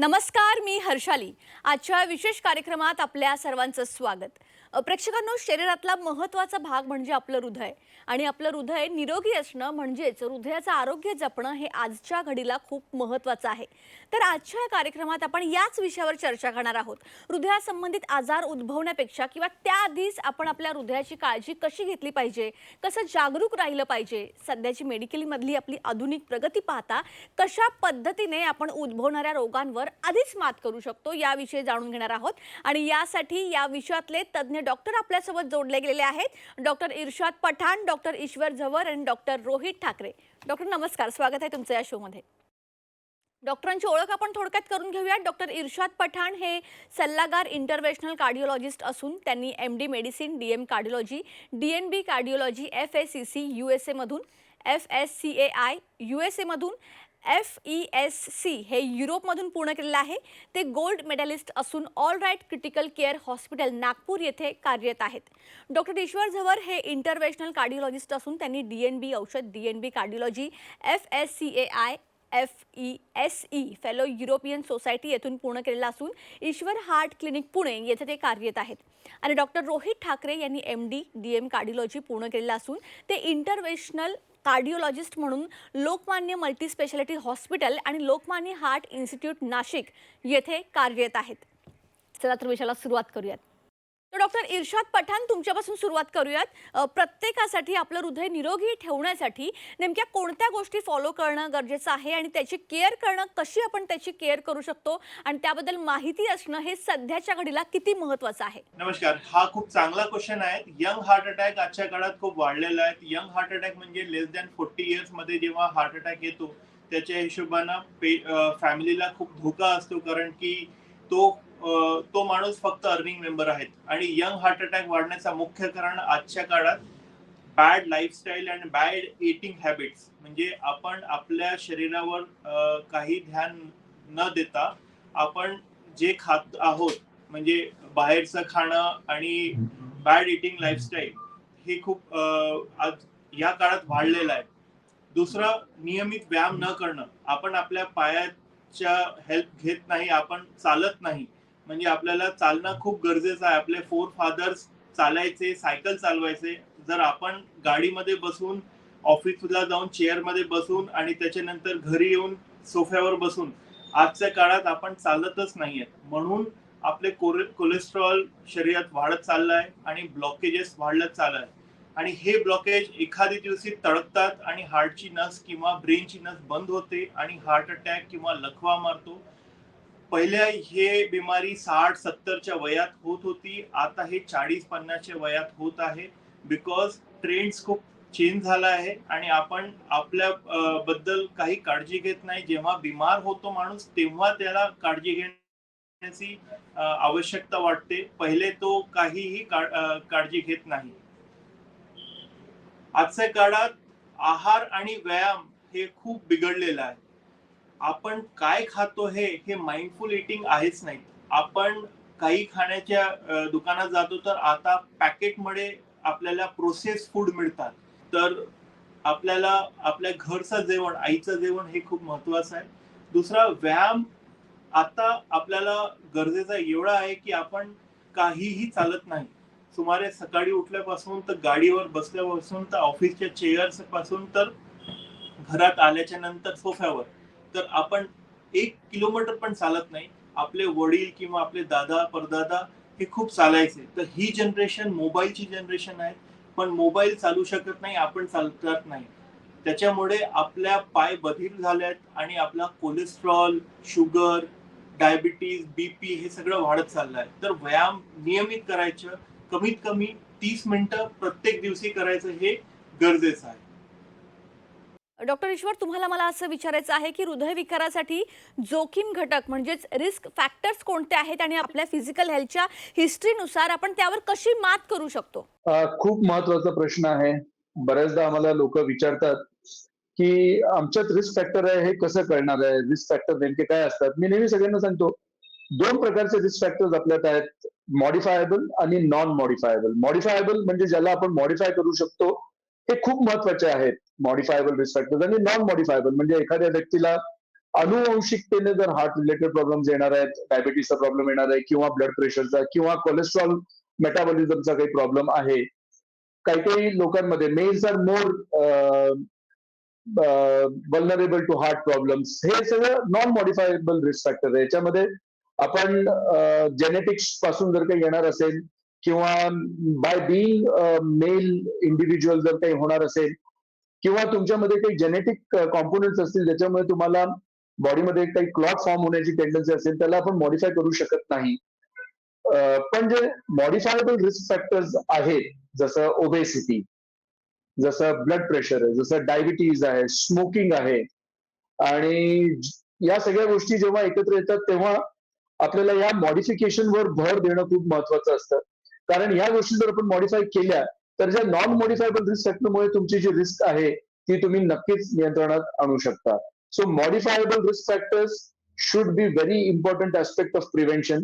नमस्कार, मी हर्षाली. आजच्या विशेष कार्यक्रमात आपल्या सर्वांचं स्वागत. प्रेक्षकांनो, शरीरातला महत्त्वाचा भाग म्हणजे आपलं हृदय आणि आपलं हृदय निरोगी असणं म्हणजेच हृदयाचं आरोग्य जपणं हे आजच्या घडीला खूप महत्त्वाचं आहे. तर आजच्या कार्यक्रमात आपण याच विषयावर चर्चा करणार आहोत. हृदयासंबंधित आजार उद्भवण्यापेक्षा किंवा त्याआधीच आपण आपल्या हृदयाची काळजी कशी घेतली पाहिजे, कसं जागरूक राहिलं पाहिजे, सध्याची मेडिकलमधली आपली आधुनिक प्रगती पाहता कशा पद्धतीने आपण उद्भवणाऱ्या रोगांवर आधीच मात करू शकतो याविषयी जाणून घेणार आहोत. आणि यासाठी या विषयातले तज्ज्ञ डॉक्टर आपल्यासोबत जोडले गेलेले आहेत. डॉक्टर इर्शाद पठाण, डॉक्टर ईश्वर झवर आणि डॉक्टर रोहित ठाकरे. डॉक्टर नमस्कार, स्वागत आहे तुमचं या शोमध्ये. डॉक्टरांची ओळख आपण थोडक्यात करून घेऊया. डॉक्टर इर्शाद पठाण हे सल्लागार इंटरव्हेन्शनल कार्डिओलॉजिस्ट असून त्यांनी MD medicine, DM cardiology, DNB cardiology, FACC USA मधून, FSCAI USA मधून, FESC हे युरोपमधून पूर्ण केलेलं आहे. ते गोल्ड मेडलिस्ट असून all right critical care hospital Nagpur येथे कार्यरत आहेत. डॉक्टर ईश्वर झवर हे इंटरव्हेन्शनल कार्डिओलॉजिस्ट असून त्यांनी DNB औषध, DNB cardiology, FSCAI, FESE fellow European society येथून पूर्ण केलेला असून ईश्वर हार्ट क्लिनिक पुणे येथे ते कार्यरत आहेत. आणि डॉक्टर रोहित ठाकरे यांनी MD DM कार्डिओलॉजी पूर्ण केलेला असून ते इंटरव्हेन्शनल कार्डिओलॉजिस्ट म्हणून लोकमान्य मल्टीस्पेशालिटी हॉस्पिटल आणि लोकमान्य हार्ट इन्स्टिट्यूट नाशिक येथे कार्यरत आहेत. चला तर विषयाला सुरुवात करूयात. तर डॉक्टर इर्शाद पठाण, तुमच्यापासून सुरुवात करूयात. प्रत्येकासाठी आपलं हृदय निरोगी ठेवण्यासाठी नेमक्या कोणत्या गोष्टी फॉलो करणं गरजेचं आहे आणि त्याची केअर करणं, कशी आपण त्याची केअर करू शकतो आणि त्याबद्दल माहिती असणं हे सध्याच्या घडीला किती महत्त्वाचं आहे? नमस्कार. हा खूप चांगला क्वेश्चन आहे. यंग हार्ट अटॅक आजच्या काळात खूप वाढलेला आहे. यंग हार्ट अटॅक म्हणजे लेस दॅन 40 इयर्स मध्ये जेव्हा हार्ट अटॅक येतो त्याच्या हिशोबानं फॅमिलीला खूप धोका असतो, कारण की तो माणूस फक्त अर्निंग मेंबर आहेत. आणि यंग हार्ट अटॅक वाढण्याचं मुख्य कारण आजच्या काळात बॅड लाईफस्टाईल आणि बॅड इटिंग हॅबिट्स, म्हणजे आपण आपल्या शरीरावर काही ध्यान न देता आपण जे खात आहोत म्हणजे बाहेरचं खाणं आणि बॅड इटिंग लाईफस्टाईल हे खूप आज या काळात वाढलेलं आहे. दुसरं, नियमित व्यायाम न करणं. आपण आपल्या पायाच्या हेल्प घेत नाही, आपण चालत नाही. म्हणजे आपल्याला चालणं खूप गरजेचं आहे. आपले फोर फादर्स चालायचे, सायकल चालवायचे. जर आपण गाडीमध्ये बसून, ऑफिसला जाऊन चेअरमध्ये बसून आणि त्याच्यानंतर घरी येऊन सोफ्यावर बसून आजच्या काळात आपण चालतच नाहीये, म्हणून आपले कोलेस्ट्रॉल शरीरात वाढत चाललाय आणि ब्लॉकेजेस वाढत चाललाय. आणि हे ब्लॉकेज एखादी दिवशी तळकतात आणि हार्टची नस किंवा ब्रेनची नस बंद होते आणि हार्ट अटॅक किंवा लकवा मारतो. पहिल्या हे बिमारी 60-70च्या वयात होत होती, आता हे 40-50च्या वयात होत आहे. बिकॉज ट्रेंड्स खूप चेंज झाला आहे आणि आपण आपल्या बद्दल काही काळजी घेत नाही. जेव्हा बिमार होतो माणूस तेव्हा त्याला काळजी घेण्याची आवश्यकता वाटते. पहिले तो काहीही काळजी घेत नाही. आजच्या काळात आहार आणि व्यायाम हे खूप बिघडलेलं आहे. आपण काय खातो हे माइंडफुल इटिंग आहेच नाही. आपण काही खाण्याच्या दुकानात जातो तर आता पॅकेटमध्ये आपल्याला प्रोसेस फूड मिळतात. तर आपल्याला आपल्या घरचं जेवण, आईचं जेवण हे खूप महत्वाचं आहे. दुसरा, व्यायाम आता आपल्याला गरजेचा एवढा आहे की आपण काहीही चालत नाही. सुमारे सकाळी उठल्यापासून तर गाडीवर बसल्यापासून तर ऑफिसच्या चेअर्स पासून तर घरात आल्याच्या नंतर सोफ्यावर, तर आपण 1 किलोमीटर पण चालत नाही. आपले वडील किंवा आपले दादा परदादा हे खूप चालायचे. तर ही जनरेशन मोबाईलची जनरेशन आहे, पण मोबाईल चालू शकत नाही, आपण चालत नाही. त्याच्यामुळे आपल्या पाय बधीर झाल्यात आणि आपला कोलेस्ट्रॉल, शुगर, डायबिटीज, BP हे सगळं वाढत चाललंय. तर व्यायाम नियमित करायचं, कमीत कमी 30 मिनिटं प्रत्येक दिवशी करायचं हे गरजेचं आहे. डॉक्टर ईश्वर, तुम्हाला मला असं विचारायचं आहे की हृदयविकारासाठी जोखीम घटक म्हणजेच रिस्क फॅक्टर्स कोणते आहेत आणि आपल्या फिजिकल हेल्थच्या हिस्ट्रीनुसार आपण त्यावर कशी मात करू शकतो? खूप महत्वाचा प्रश्न आहे. बऱ्याचदा आम्हाला लोक विचारतात की आमच्यात रिस्क फॅक्टर आहे, हे कसं कळणार आहे? रिस्क फॅक्टर नेमके काय असतात? मी नेहमी सगळ्यांना सांगतो, 2 प्रकारचे रिस्क फॅक्टर्स आपल्यात आहेत, मॉडिफायबल आणि नॉन मॉडिफायबल. मॉडिफायबल म्हणजे ज्याला आपण मॉडिफाय करू शकतो, हे खूप महत्वाचे आहेत. मॉडिफायबल रिस्क फॅक्टर्स आणि नॉन मॉडिफायबल म्हणजे एखाद्या व्यक्तीला अनुवंशिकतेने जर हार्ट रिलेटेड प्रॉब्लेम्स येणार आहेत, डायबिटीसचा प्रॉब्लेम येणार आहे किंवा ब्लड प्रेशरचा किंवा कोलेस्ट्रॉल मेटाबॉलिझमचा काही प्रॉब्लेम आहे. काही काही लोकांमध्ये males are more vulnerable to heart problems. हे सगळं नॉन मॉडिफायबल रिस्क फॅक्टर आहे. याच्यामध्ये आपण जेनेटिक्स पासून जर काही येणार असेल किंवा बाय बिईंग मेल इंडिव्हिज्युअल जर काही होणार असेल किंवा तुमच्यामध्ये काही जेनेटिक कॉम्पोनंट्स असतील ज्याच्यामुळे तुम्हाला बॉडीमध्ये काही क्लॉट फॉर्म होण्याची टेंडन्सी असेल, त्याला आपण मॉडिफाय करू शकत नाही. पण जे मॉडिफायबल रिस्क फॅक्टर्स आहेत, जसं ओबेसिटी, जसं ब्लड प्रेशर आहे, जसं डायबिटीज आहे, स्मोकिंग आहे, आणि या सगळ्या गोष्टी जेव्हा एकत्र येतात तेव्हा आपल्याला या मॉडिफिकेशनवर भर देणं खूप महत्वाचं असतं. कारण या गोष्टी जर आपण मॉडिफाय केल्या तर ज्या नॉन मॉडिफायबल रिस्क फॅक्टरमुळे तुमची जी रिस्क आहे ती तुम्ही नक्कीच नियंत्रणात आणू शकता. So modifiable risk factors should be very important aspect of prevention.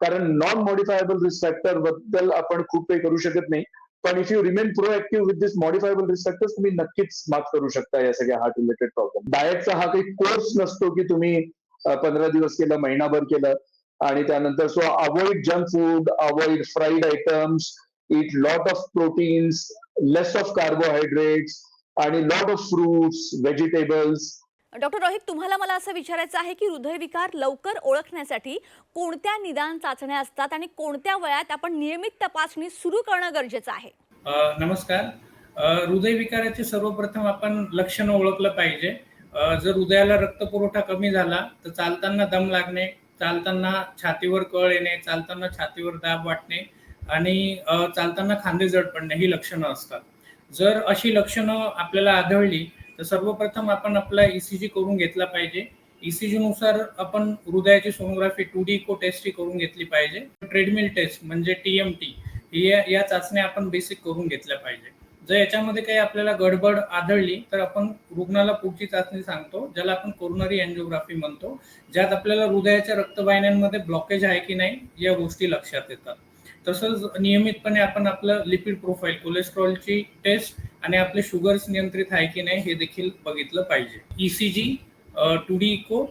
कारण नॉन मॉडिफायबल रिस्क फॅक्टर बद्दल आपण खूप काही करू शकत नाही, पण if you remain proactive with this modifiable risk factors तुम्ही नक्कीच मात करू शकता या सगळ्या हार्ट रिलेटेड प्रॉब्लेम. डाएटचा हा काही कोर्स नसतो की तुम्ही 15 दिवस केलं, महिनाभर केलं आणि त्यानंतर so avoid junk food, avoid fried items, eat lot of proteins, less of carbohydrates आणि lot of fruits, vegetables. Doctor Rohit, तुम्हाला मला असं विचारायचं आहे की हृदयविकार लवकर ओळखण्यासाठी कोणत्या निदान चाचण्या असतात आणि कोणत्या वयात आपण नियमित तपासणी सुरू करणं गरजेचं आहे? नमस्कार. हृदयविकाराचे सर्वप्रथम आपण लक्षणं ओळखलं पाहिजे. जर हृदयाला रक्तपुरवठा कमी झाला तर चालताना दम लागणे, चालताना छातीवर कळ येणे, चालताना छातीवर दाब वाटणे आणि चालताना खांदे जड पडणे ही लक्षणं असतात. जर अशी लक्षणं आपल्याला आढळली तर सर्वप्रथम आपण आपला ECG करून घेतला पाहिजे. ECG नुसार आपण हृदयाची सोनोग्राफी 2D इको टेस्ट करून घेतली पाहिजे. ट्रेडमिल टेस्ट म्हणजे TMT या चाचण्या आपण बेसिक करून घेतल्या पाहिजे. जर याच्यामध्ये काही आपल्याला गडबड आढळली तर आपण रुग्णाला पुढची चाचणी सांगतो, ज्याला आपण कोरोनरी अँजिओग्राफी म्हणतो, ज्यात आपल्याला हृदयाच्या रक्तवाहिन्यांमध्ये ब्लॉकेज आहे की नाही या गोष्टी लक्षात येतात. तसंच नियमितपणे आपण आपलं लिपिड प्रोफाईल, कोलेस्ट्रॉलची टेस्ट आणि आपले शुगर्स नियंत्रित आहे की नाही हे देखील बघितलं पाहिजे. ECG, 2D इको,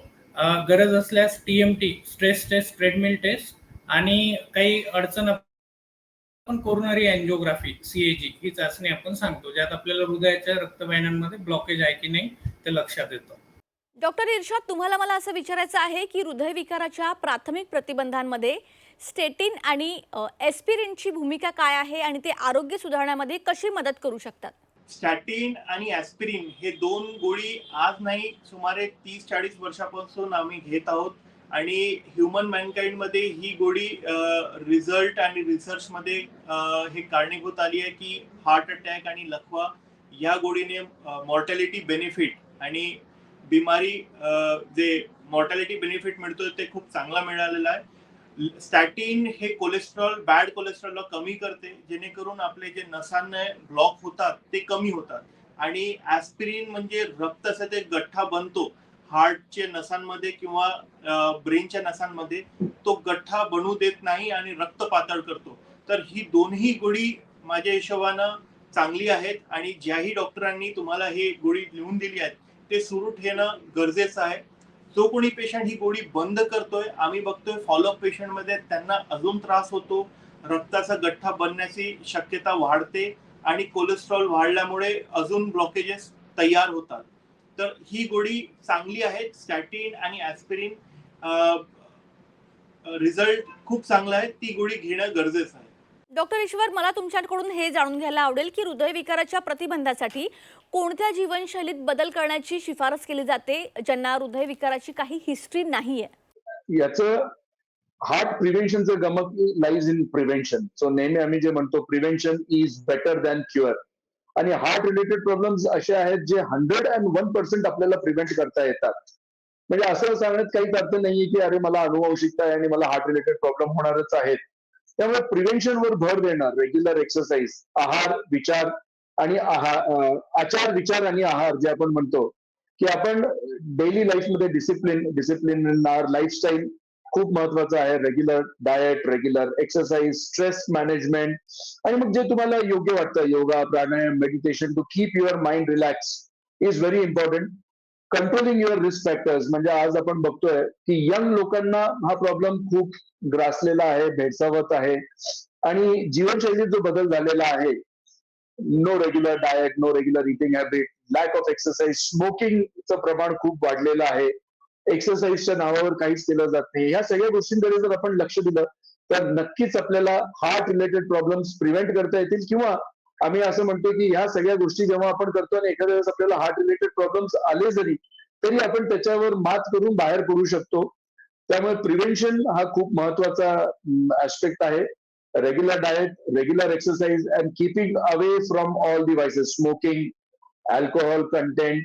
गरज असल्यास TMT, stress test, treadmill test आणि काही अडचण आपण कोरोनरी अँजिओग्राफी CAG ही चाचणी आपण सांगतो, ज्यात आपल्याला हृदयाच्या रक्तवाहिन्यांमध्ये ब्लॉकेज आहे की नाही ते लक्षात येतं. डॉक्टर इर्शाद, तुम्हाला मला असं विचारायचं आहे की हृदयविकाराच्या प्राथमिक प्रतिबंधांमध्ये स्टेटिन आणि एस्पिरिनची भूमिका काय आहे आणि ते आरोग्य सुधारण्यामध्ये कशी मदत करू शकतात? स्टॅटिन आणि ॲस्पिरिन हे दोन गोळी आज नाही, सुमारे 30-40 वर्षापासून आम्ही घेत आहोत आणि ह्युमन मॅनकाइंड मध्ये ही गोळी रिझल्ट आणि रिसर्च मध्ये हे कारणीभूत आली आहे की हार्ट अटॅक आणि लकवा या गोळीने मॉर्टॅलिटी बेनिफिट आणि बिमारी जे मॉर्टॅलिटी बेनिफिट मिळतोय ते खूप चांगला मिळालेला आहे. स्टॅटिन हे कोलेस्ट्रॉल, बॅड कोलेस्ट्रॉलला कमी करते, जेणेकरून आपले जे नसांना ब्लॉक होतात ते कमी होतात. आणि ॲस्पिरिन म्हणजे रक्ताचा ते गठ्ठा बनतो हार्टच्या नसांमध्ये किंवा ब्रेनच्या नसांमध्ये, तो गठ्ठा बनू देत नाही आणि रक्त पातळ करतो. तर ही दोन्ही गोळी माझ्या हिशोबानं चांगली आहेत आणि ज्याही डॉक्टरांनी तुम्हाला ही गोळी लिहून दिली आहे ते सुरू ठेवणं गरजेचं आहे. जो कोणी पेशंट ही गोळी बंद करतोय, आम्ही बघतोय फॉलोअप पेशंट मध्ये त्यांना अजून त्रास होतो, रक्ताचा गठ्ठा बनण्याची शक्यता वाढते आणि कोलेस्ट्रॉल वाढल्यामुळे अजून ब्लॉकेजेस तयार होतात. तर ही गोळी चांगली आहे. स्टॅटिन आणि ॲस्पिरिन रिझल्ट खूप चांगला आहे, ती गोळी घेणं गरजेचं आहे. डॉक्टर ईश्वर, मला तुमच्याकडून हे जाणून घ्यायला आवडेल की हृदयविकाराच्या प्रतिबंधासाठी कोणत्या जीवनशैलीत बदल करण्याची शिफारस केली जाते ज्यांना हृदयविकाराची काही हिस्ट्री नाहीये? याचं हार्ट प्रिव्हेन्शनचं गमक लाईज इन प्रिव्हेन्शन. सो नेहमी आम्ही जे म्हणतो prevention is better than cure. आणि हार्ट रिलेटेड प्रॉब्लेम्स असे आहेत जे 101% आपल्याला प्रिव्हेंट करता येतात. म्हणजे असं सांगण्यात काहीच अर्थ नाहीये की अरे मला अनुवंशिकता आहे आणि मला हार्ट रिलेटेड प्रॉब्लेम होणारच आहेत. त्यामुळे प्रिव्हेन्शनवर भर देणार, रेग्युलर एक्सरसाइज, आहार विचार आणि आचार विचार आणि आहार जे आपण म्हणतो की आपण डेली लाईफमध्ये डिसिप्लिन इन आवर लाईफस्टाईल खूप महत्वाचं आहे. Regular diet, regular exercise, stress management आणि मग जे तुम्हाला योग्य वाटतं, yoga, pranayam, meditation to keep your mind relax is very important. Controlling your risk factors, म्हणजे आज आपण बघतोय की यंग लोकांना हा प्रॉब्लेम खूप ग्रासलेला आहे, भेडसावत आहे. आणि जीवनशैलीत जो बदल झालेला आहे, no regular diet, no regular eating habit, lack of exercise, स्मोकिंगचं प्रमाण खूप वाढलेलं आहे. एक्सरसाइजच्या नावावर काहीच केलं जात नाही. ह्या सगळ्या गोष्टींकडे जर आपण लक्ष दिलं तर नक्कीच आपल्याला हार्ट रिलेटेड प्रॉब्लेम्स प्रिव्हेंट करता येतील. किंवा आम्ही असं म्हणतो की ह्या सगळ्या गोष्टी जेव्हा आपण करतो आणि एखाद्या वेळेस आपल्याला हार्ट रिलेटेड प्रॉब्लेम्स आले जरी तरी आपण त्याच्यावर मात करून बाहेर पडू शकतो. त्यामुळे प्रिव्हेन्शन हा खूप महत्वाचा ऍस्पेक्ट आहे. Regular diet, regular exercise and keeping away from all devices, smoking, alcohol content,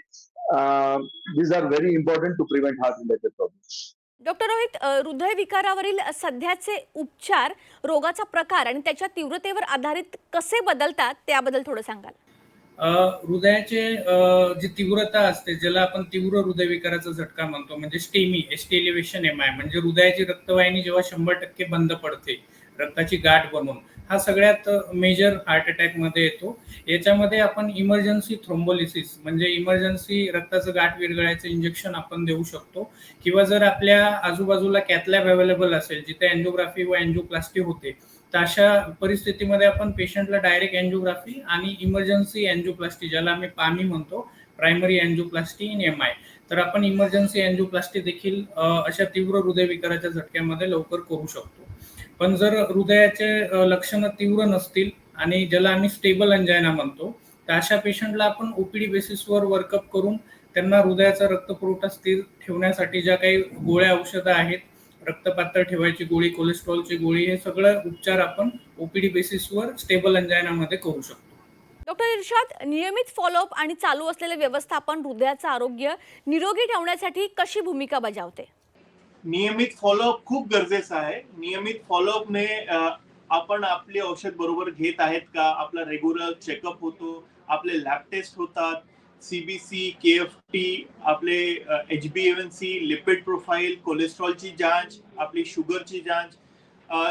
these are very important to prevent heart related problems. Doctor Rohit, हृदयविकारावरील सध्याचे उपचार, रोगाचा प्रकार आणि त्याच्या तीव्रतेवर आधारित कसे बदलतात त्याबद्दल थोडं सांगाल? हृदयाचे जी तीव्रता असते, ज्याला आपण तीव्र हृदयविकाराचा झटका म्हणतो, म्हणजे स्टेमी, एसटी एलिव्हेशन एमआय, म्हणजे हृदयाची रक्तवाहिनी जेव्हा 100% बंद पडते, रक्ताची गाठ बनून, हा सगळ्यात मेजर हार्ट अटॅक मध्ये येतो. याच्यामध्ये आपण इमर्जन्सी थ्रोम्बोलिसिस, म्हणजे इमर्जन्सी रक्ताचं गाठ विरघळायचं इंजेक्शन आपण देऊ शकतो. किंवा जर आपल्या आजूबाजूला कॅथलॅब अवेलेबल असेल जिथे अँजिओग्राफी व अँजिओप्लास्टी होते, तर अशा परिस्थितीमध्ये आपण पेशंटला डायरेक्ट अँजिओग्राफी आणि इमर्जन्सी अँजिओप्लास्टी, ज्याला आम्ही पामी म्हणतो, प्रायमरी अँजिओप्लास्टी इन एमआय, तर आपण इमर्जन्सी अँजिओप्लास्टी देखील अशा तीव्र हृदयविकाराच्या झटक्यामध्ये लवकर करू शकतो. पण जर हृदयाचे लक्षणं तीव्र नसतील आणि ज्याला आम्ही स्टेबल अंजायना म्हणतो, तर अशा पेशंटला आपण ओपीडी बेसिसवर वर्कअप करून त्यांना हृदयाचा रक्तपुरवठा स्थिर ठेवण्यासाठी ज्या काही गोळ्या औषधं आहेत, रक्त पातळ ठेवायची गोळी, कोलेस्ट्रॉलची गोळी, हे सगळं उपचार आपण ओपीडी बेसिसवर स्टेबल अंजायनामध्ये करू शकतो. डॉक्टर इर्शाद, नियमित फॉलोअप आणि चालू असलेले व्यवस्थापन हृदयाचं आरोग्य निरोगी ठेवण्यासाठी कशी भूमिका बजावते? नियमित फॉलोअप खूप गरजेचं आहे. नियमित फॉलोअपने आपण आपली औषध बरोबर घेत आहेत का, आपला रेग्युलर चेकअप होतो, आपले लॅब टेस्ट होतात, सीबीसी, केएफटी, आपले HbA1c, लिपिड प्रोफाईल, कोलेस्ट्रॉलची जांच, आपली शुगरची जांच.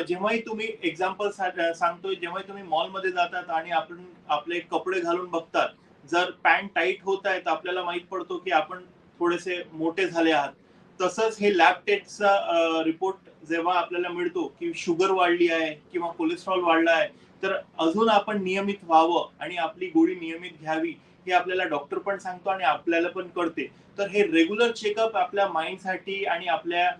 जेव्हाही तुम्ही एक्झाम्पल सांगतोय, जेव्हा तुम्ही मॉलमध्ये जातात आणि आपण आपले कपडे घालून बघतात, जर पॅन्ट टाईट होत आहे तर आपल्याला माहित पडतो की आपण थोडेसे मोठे झाले आहात. तसंच हे लॅब टेस्टचा रिपोर्ट जेव्हा आपल्याला मिळतो की शुगर वाढली आहे किंवा कोलेस्ट्रॉल वाढला आहे, तर अजून आपण नियमित व्हावं आणि आपली गोळी नियमित घ्यावी हे आपल्याला डॉक्टर पण सांगतो आणि आपल्याला पण कळते. तर हे रेग्युलर चेकअप आपल्या माइंडसाठी आणि आपल्या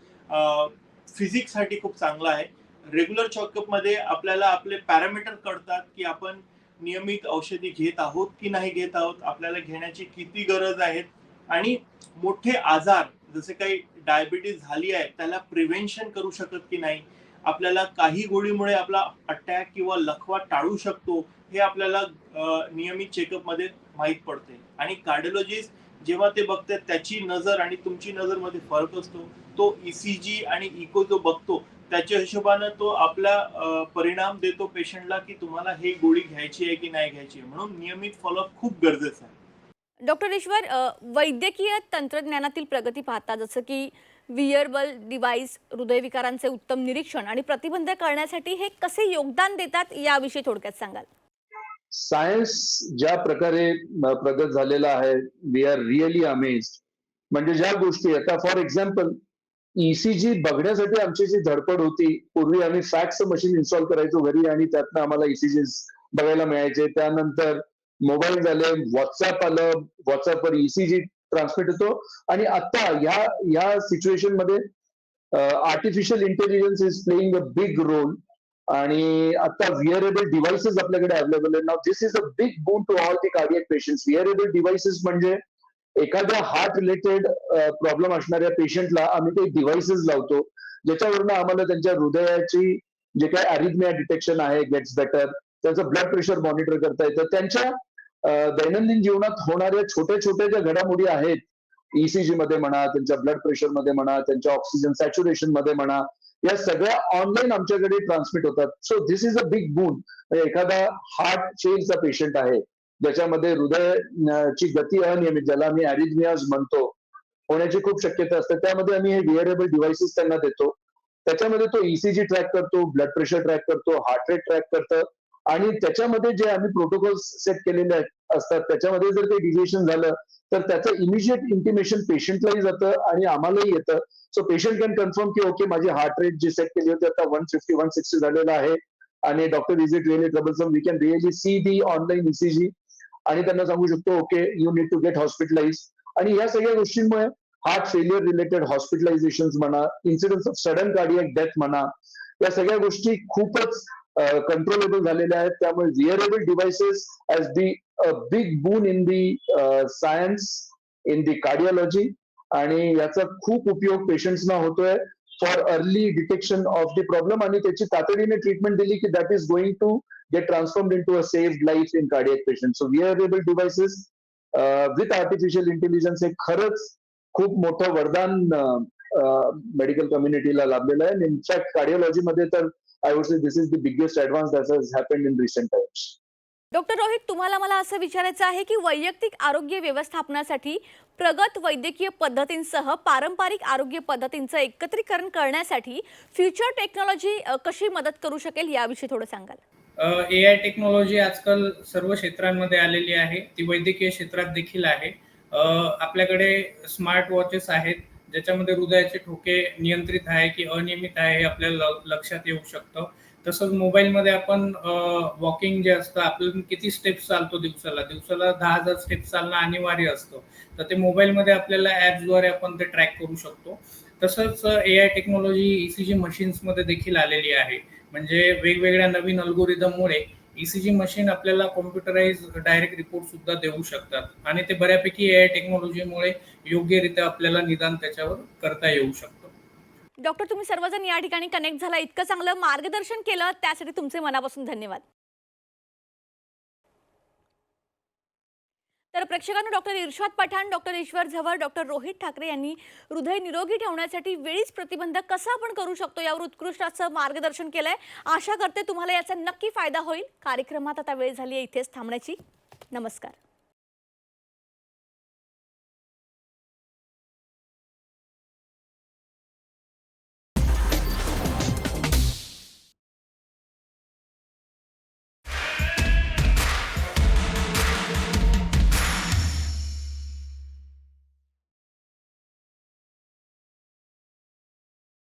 फिजिक्ससाठी खूप चांगलं आहे. रेग्युलर चेकअप मध्ये आपल्याला आपले पॅरामीटर कळतात की आपण नियमित औषधी घेत आहोत की नाही घेत आहोत, आपल्याला घेण्याची किती गरज आहे, आणि मोठे आजार जसे काही डायबिटीज झाली आहे त्याला प्रिव्हेन्शन करू शकत की नाही, आपल्याला काही गोळीमुळे आपला अटॅक किंवा लखवा टाळू शकतो, हे आपल्याला नियमित चेकअप मध्ये माहित पडते. आणि कार्डिओलॉजिस्ट जेव्हा ते बघतात त्याची नजर आणि तुमची नजर मध्ये फरक असतो. तो ईसीजी आणि इको जो बघतो त्याच्या हिशोबानं तो आपला परिणाम देतो पेशंटला की तुम्हाला हे गोळी घ्यायची आहे की नाही घ्यायची आहे. म्हणून नियमित फॉलोअप खूप गरजेचं आहे. डॉक्टर ईश्वर, वैद्यकीय तंत्रज्ञानातील प्रगती पाहता, जसं की विअरेबल डिव्हाइस हृदयविकारांचे उत्तम निरीक्षण आणि प्रतिबंध करण्यासाठी हे कसे योगदान देतात याविषयी थोडक्यात सांगाल? सायन्स ज्या प्रकारे प्रगत झालेला आहे, वी आर रिअली अमेज्ड. म्हणजे ज्या गोष्टी आता फॉर एक्झाम्पल ईसीजी बघण्यासाठी आमची जी धडपड होती, पूर्वी आम्ही फॅक्स मशीन इन्स्टॉल करायचो घरी आणि त्यातनं आम्हाला ईसीजी बघायला मिळायचे. त्यानंतर मोबाईल झाले, व्हॉट्सअप आलं, व्हॉट्सअपवर ईसीजी ट्रान्समिट होतो. आणि आता ह्या सिच्युएशन मध्ये artificial intelligence is playing a big role. आणि आता विअरेबल डिव्हाइसेस आपल्याकडे अवेलेबल आहे. Now this is a big boon to all the cardiac patients. Wearable devices म्हणजे एखाद्या हार्ट रिलेटेड प्रॉब्लेम असणाऱ्या पेशंटला आम्ही काही डिव्हाइसेस लावतो ज्याच्यावरनं आम्हाला त्यांच्या हृदयाची जे काही अरिथमिया डिटेक्शन आहे गेट्स बेटर, त्यांचं ब्लड प्रेशर मॉनिटर करता येतं. त्यांच्या दैनंदिन जीवनात होणाऱ्या छोट्या छोट्या ज्या घडामोडी आहेत, ईसीजी मध्ये म्हणा, त्यांच्या ब्लड प्रेशर मध्ये म्हणा, त्यांच्या ऑक्सिजन सॅच्युरेशन मध्ये म्हणा, या सगळ्या ऑनलाईन आमच्याकडे ट्रान्समिट होतात. So this is a big बून. एखादा हार्ट चेनचा पेशंट आहे ज्याच्यामध्ये हृदयाची गती अनियमित, ज्याला आम्ही अरिथमियाज म्हणतो, होण्याची खूप शक्यता असते, त्यामध्ये आम्ही हे विअरेबल डिव्हाइसेस त्यांना देतो. त्याच्यामध्ये तो ईसीजी ट्रॅक करतो, ब्लड प्रेशर ट्रॅक करतो, हार्ट रेट ट्रॅक करतं. आणि त्याच्यामध्ये जे आम्ही प्रोटोकॉल्स सेट केलेले आहेत असतात त्याच्यामध्ये जर काही डिव्हिएशन झालं तर त्याचं इमिजिएट इंटिमेशन पेशंटलाही जातं आणि आम्हालाही येतं. सो पेशंट कॅन कन्फर्म की ओके माझी हार्ट रेट जी सेट केली होती आता 150 160 झालेला आहे आणि doctor is it really troublesome, we can really see the online ECG आणि त्यांना सांगू शकतो okay you need to get hospitalize. आणि या सगळ्या गोष्टींमुळे हार्ट फेलियर रिलेटेड हॉस्पिटलायझेशन म्हणा, incidents of sudden cardiac death म्हणा, या सगळ्या गोष्टी खूपच कंट्रोलेबल झालेल्या आहेत. त्यामुळे wearable devices has be a big boon in the science, in the cardiology, आणि याचा खूप उपयोग पेशंट्सना होतोय for early detection of the problem आणि त्याची तातडीने ट्रीटमेंट दिली की that is going to get transformed into a saved life in cardiac patient. So wearable devices with artificial intelligence हे खरंच खूप मोठं वरदान मेडिकल कम्युनिटीला लाभलेलं आहे. इनफॅक्ट कार्डिओलॉजीमध्ये तर I would say this is the biggest advance that has happened in recent times. Doctor Rohit, तुम्हाला मला असं विचारायचं आहे की वैयक्तिक आरोग्य व्यवस्थापनासाठी प्रगत वैद्यकीय पद्धतींसह पारंपरिक आरोग्य पद्धतींचं एकत्रीकरण करण्यासाठी फ्युचर टेक्नॉलॉजी कशी मदत करू शकेल याविषयी थोडं सांगाल? AI टेक्नॉलॉजी आजकाल सर्व क्षेत्रांमध्ये आलेली आहे, ती वैद्यकीय क्षेत्रात देखील आहे. आपल्याकडे स्मार्ट वॉचेस आहेत ज्याच्यामध्ये हृदयाचे ठोके नियंत्रित आहे की अनियमित आहे हे आपल्याला लक्षात येऊ शकतं. तसंच मोबाईलमध्ये आपण वॉकिंग जे असतं, आपण किती स्टेप्स चालतो दिवसाला 10,000 स्टेप्स चालणं अनिवार्य असतं, तर ते मोबाईलमध्ये आपल्याला ॲप्सद्वारे आपण ते ट्रॅक करू शकतो. तसंच AI टेक्नॉलॉजी ECG मशीन्समध्ये देखील आलेली आहे. म्हणजे वेगवेगळ्या नवीन अल्गोरिदममुळे ECG मशीन आपल्याला कॉम्प्युटराइज डायरेक्ट रिपोर्ट सुद्धा देऊ शकतात आणि ते बऱ्यापैकी AI टेक्नॉलॉजीमुळे योग्यरित्या आपल्याला निदान त्याच्यावर करता येऊ शकतं. डॉक्टर, तुम्ही सर्वजण या ठिकाणी कनेक्ट झाला, इतकं चांगलं मार्गदर्शन केलं त्यासाठी तुमचे मनापासून धन्यवाद. तर प्रेक्षकांनो, डॉक्टर इर्शाद पठाण, डॉक्टर ईश्वर झवर, डॉक्टर रोहित ठाकरे यांनी हृदय निरोगी ठेवण्यासाठी वेळीच प्रतिबंध कसा आपण करू शकतो यावर उत्कृष्ट असं मार्गदर्शन केलंय. आशा करते तुम्हाला याचा नक्की फायदा होईल. कार्यक्रमात आता वेळ झाली आहे इथेच थांबण्याची. नमस्कार.